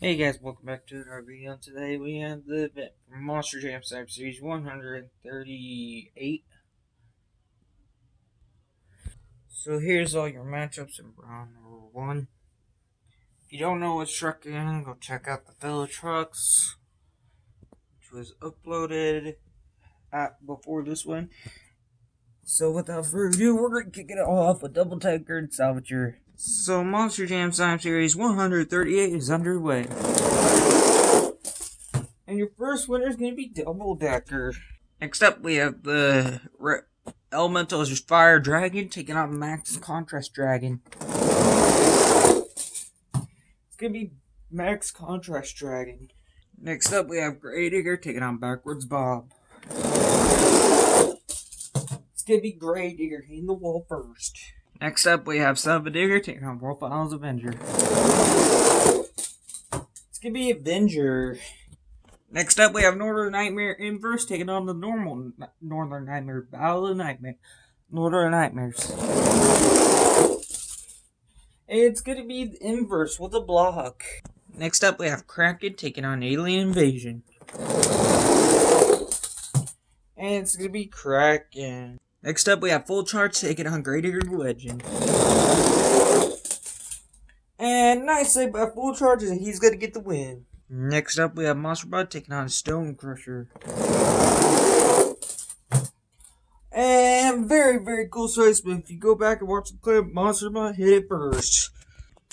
Hey guys, welcome back to our video. Today we have the event from Monster Jam Cyber Series 138. So here's all your matchups in round number 1. If you don't know what's truck in, go check out the Fellow Trucks, which was uploaded before this one. So without further ado, we're going to kick it all off with Double Decker and Salvager. So Monster Jam Cyber Series 138 is underway. And your first winner is going to be Double Decker. Next up, we have the Elemental Fire Dragon taking on Max Contrast Dragon. It's going to be Max Contrast Dragon. Next up, we have Gravedigger taking on Backwards Bob. It's going to be Gravedigger hitting the wall first. Next up, we have Salvadigger taking on Wolf Isles Avenger. It's going to be Avenger. Next up, we have Northern Nightmare Inverse taking on the normal Northern Nightmare. Battle of the Nightmare. Northern Nightmares. It's going to be the Inverse with a block. Next up, we have Kraken taking on Alien Invasion. And it's going to be Kraken. Next up, we have Full Charge taking on Gravedigger Legend. And nice save by Full Charge, and he's going to get the win. Next up, we have Monster Bud taking on Stone Crusher. And very, very cool choice, but if you go back and watch the clip, Monster Bud hit it first.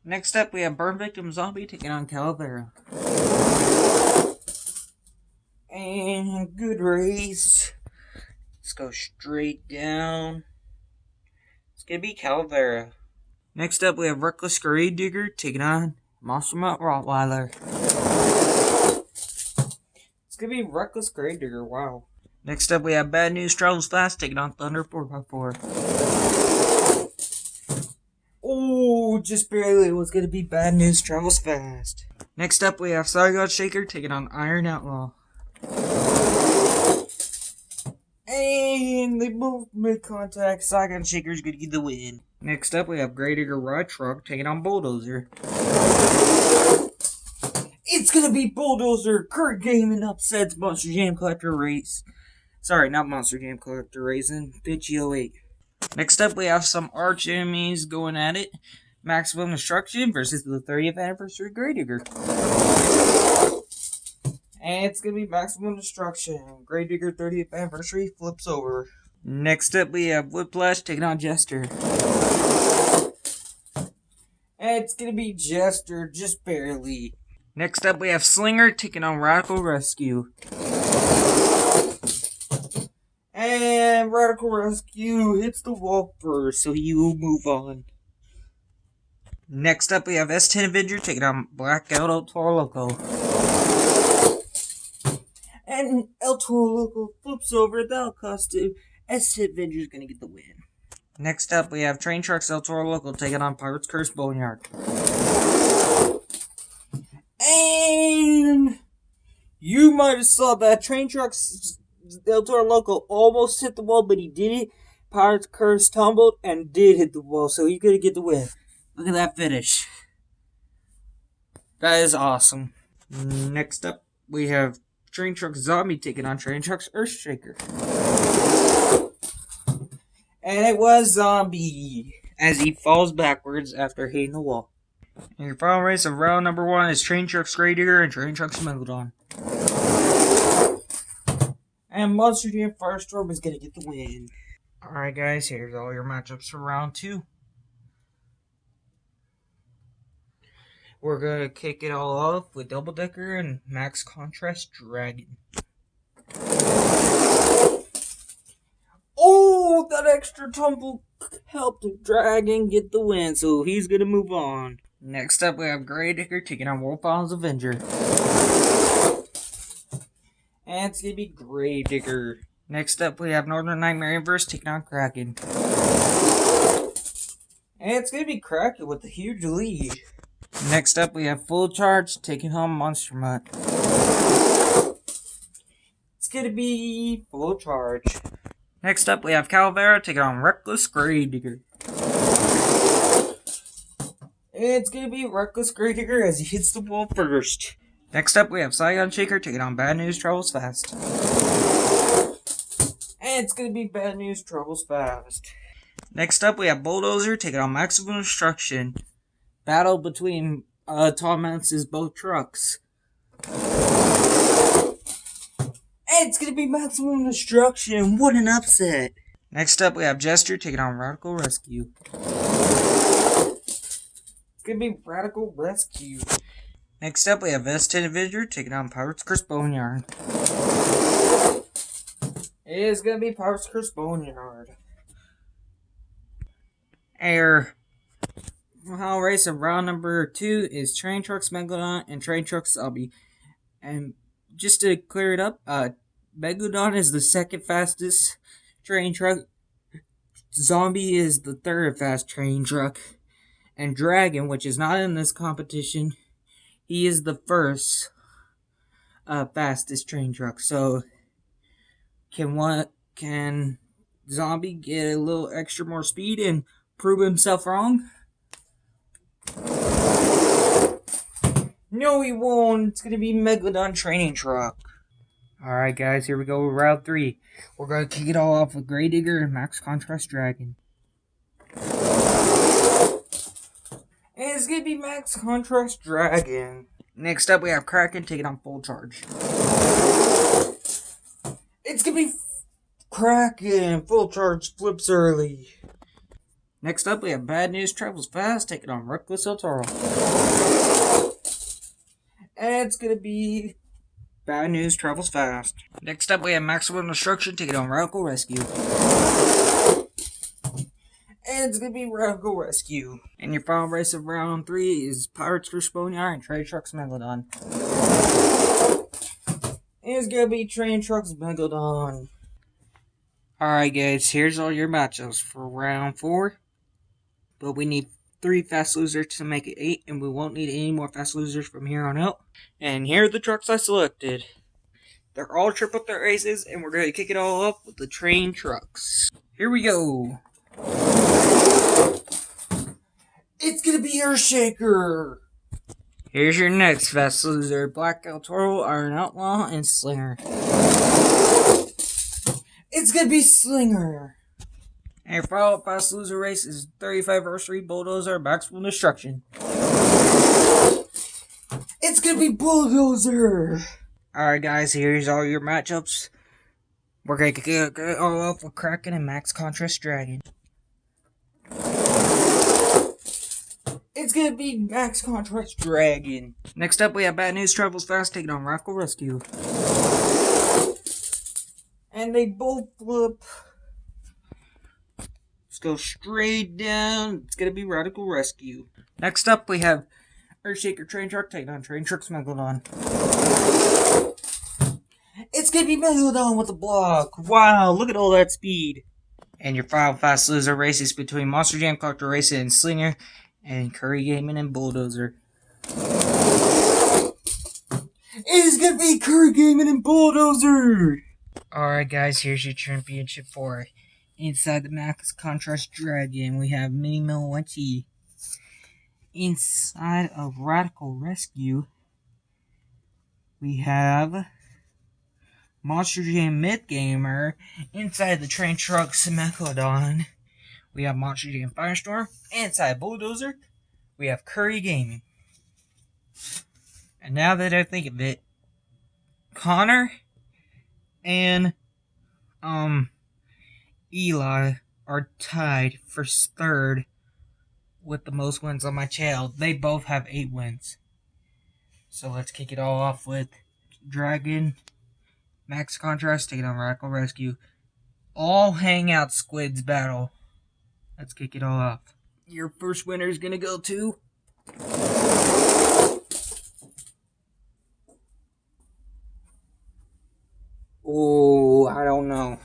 Next up, we have Burn Victim Zombie taking on Calavera. And good race. Let's go straight down. It's going to be Calavera. Next up, we have Reckless Gravedigger taking on Monster Mutt Rottweiler. It's going to be Reckless Gravedigger, wow. Next up, we have Bad News Travels Fast taking on Thunder 4x4. Oh, just barely. It was going to be Bad News Travels Fast. Next up, we have Sargon Shaker taking on Iron Outlaw. And they both make contact. Sargon Shaker's going to get the win. Next up, we have Gravedigger Ride Truck taking on Bulldozer. It's gonna be Bulldozer. Kurt Gaiman upsets Monster Jam Collector Race. Sorry, not Monster Jam Collector Race, and Bitchy 08. Next up, we have some arch enemies going at it. Maximum Destruction versus the 30th Anniversary Gravedigger. And it's gonna be Maximum Destruction. Gravedigger 30th Anniversary flips over. Next up, we have Whiplash taking on Jester. And it's gonna be Jester, just barely. Next up, we have Slinger taking on Radical Rescue. And Radical Rescue hits the wall first, so he will move on. Next up, we have S10 Avenger taking on Blackout El Toro Loco. And El Toro Loco flips over. That'll cost him. S10 Avenger is going to get the win. Next up, we have Train Trucks El Toro Loco taking on Pirates Curse Boneyard. And you might have saw that Train Trucks El Toro Loco almost hit the wall, but he didn't. Pirates Curse tumbled and did hit the wall, so he's going to get the win. Look at that finish. That is awesome. Next up, we have Train Trucks Zombie taking on Train Trucks Earthshaker. And it was Zombie as he falls backwards after hitting the wall. And your final race of round number 1 is Train Trucks Gravedigger and Train Trucks Megalodon. And Monster Jam Firestorm is going to get the win. Alright guys, here's all your matchups for round 2. We're going to kick it all off with Double Decker and Max Contrast Dragon. Oh, that extra tumble helped the Dragon get the win, so he's going to move on. Next up, we have Gravedigger taking on Wolf Isles Avenger. And it's going to be Gravedigger. Next up, we have Northern Nightmare Inverse taking on Kraken. And it's going to be Kraken with a huge lead. Next up, we have Full Charge taking on Monster Mutt. It's going to be Full Charge. Next up, we have Calavera taking on Reckless Gravedigger. It's gonna be Reckless Gravedigger as he hits the wall first. Next up, we have Saigon Shaker taking on Bad News Travels Fast. And it's gonna be Bad News Travels Fast. Next up, we have Bulldozer taking on Maximum Destruction. Battle between Tom Hanks's both trucks. And it's gonna be Maximum Destruction. What an upset. Next up, we have Jester taking on Radical Rescue. It's gonna be Radical Rescue. Next up, we have Vested Avenger taking on Pirates Chris Boneyard. It is gonna be Pirates Chris Boneyard. Our final race of round number 2 is Train Trucks Megalodon and Train Trucks Zombie. And just to clear it up, Megalodon is the second fastest train truck. Zombie is the third fast train truck. And Dragon, which is not in this competition, he is the first fastest train truck. So can Zombie get a little extra more speed and prove himself wrong? No, he won't. It's gonna be Megalodon training truck. Alright guys, here we go with round 3. We're gonna kick it all off with Gravedigger and Max Contrast Dragon. And it's gonna be Max Contrast Dragon. Next up, we have Kraken taking on Full Charge. It's gonna be Kraken. Full Charge flips early. Next up, we have Bad News Travels Fast taking on Reckless El Toro. And it's gonna be Bad News Travels Fast. Next up, we have Maximum Destruction taking on Radical Rescue. And it's gonna be Radical Rescue. And your final race of round 3 is Pirates Chris Boneyard and Train Trucks Megalodon. And it's gonna be Train Trucks Megalodon. Alright guys, here's all your matchups for round 4. But we need 3 fast losers to make it 8, and we won't need any more fast losers from here on out. And here are the trucks I selected. They're all triple threat races, and we're gonna kick it all up with the train trucks. Here we go. It's gonna be Earthshaker. Here's your next fast loser: Black El Toro, Iron Outlaw, and Slinger. It's gonna be Slinger. And your final fast loser race is 35th Anniversary Bulldozer Maximum Destruction. It's gonna be Bulldozer. Alright guys, here's all your matchups. We're gonna kick it all off with Kraken and Max Contrast Dragon. It's gonna be Max Contrast Dragon. Next up, we have Bad News Travels Fast taking on Radical Rescue. And they both flip. Let's go straight down. It's gonna be Radical Rescue. Next up, we have Earthshaker Train Truck taking on Train Trucks Megalodon. It's gonna be Megalodon with the block. Wow, look at all that speed. And your final fast loser race is between Monster Jam Collector Racing and Slinger, and Curry Gaming and Bulldozer. It's gonna be Curry Gaming and Bulldozer! Alright guys, here's your championship for it. Inside the Max Contrast Dragon, we have Mini Milwaukee. Inside of Radical Rescue, we have Monster Jam Myth Gamer. Inside the Train Trucks Megalodon, we have Monster Jam Firestorm. Inside Bulldozer, we have Curry Gaming. And now that I think of it, Connor and Eli are tied for third with the most wins on my channel. They both have 8 wins. So let's kick it all off with Dragon, Max Contrast taking on Radical Rescue. All Hangout Squids battle. Let's kick it all off. Your first winner is gonna go to oh, I don't know.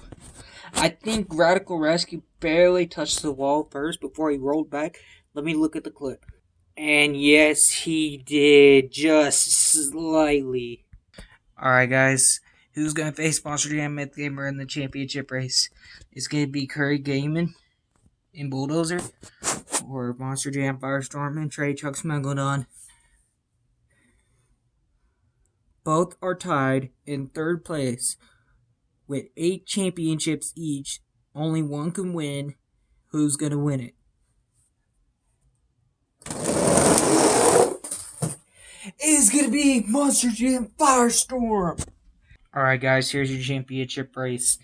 I think Radical Rescue barely touched the wall first before he rolled back. Let me look at the clip. And yes, he did, just slightly. Alright guys, who's going to face Monster Jam Myth Gamer in the championship race? It's going to be Curry Gaming and Bulldozer. for Monster Jam Firestorm and Trade Trucks Megalodon. Both are tied in third place with 8 championships each. Only one can win. Who's going to win it? It's going to be Monster Jam Firestorm. Alright guys, here's your championship race.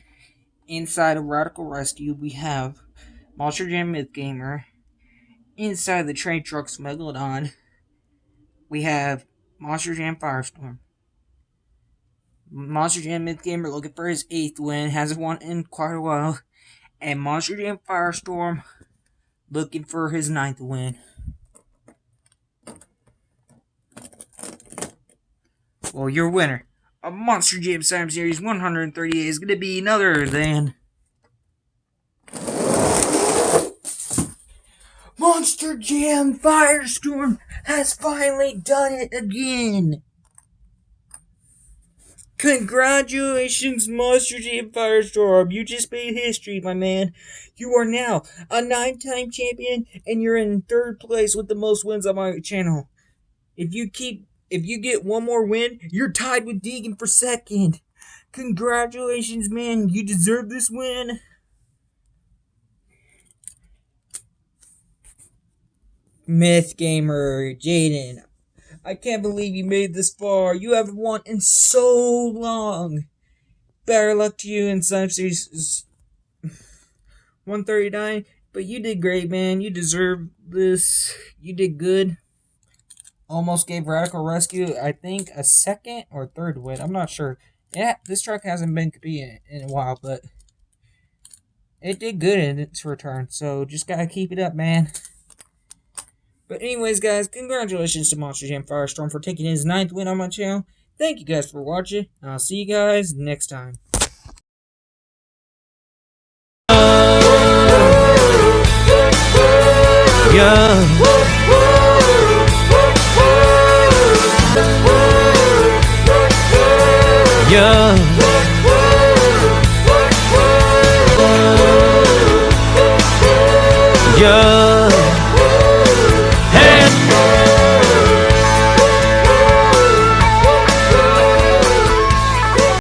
Inside of Radical Rescue, we have Monster Jam Myth Gamer. Inside the Trade Trucks Megalodon, we have Monster Jam Firestorm. Monster Jam Myth Gamer looking for his 8th win, hasn't won in quite a while. And Monster Jam Firestorm looking for his 9th win. Well, your winner of Monster Jam Slam Series 138 is going to be none other than Monster Jam Firestorm has finally done it again. Congratulations, Monster Jam Firestorm. You just made history, my man. You are now a 9-time champion, and you're in 3rd place with the most wins on my channel. If you get one more win, you're tied with Deegan for 2nd. Congratulations, man. You deserve this win. Myth Gamer, Jaden, I can't believe you made this far. You haven't won in so long. Better luck to you in Slam Series 139. But you did great, man. You deserve this. You did good. Almost gave Radical Rescue, I think, a 2nd or 3rd win. I'm not sure. Yeah, this truck hasn't been competing in a while, but it did good in its return. So just gotta keep it up, man. But anyways, guys, congratulations to Monster Jam Firestorm for taking his 9th win on my channel. Thank you guys for watching, and I'll see you guys next time. Yeah.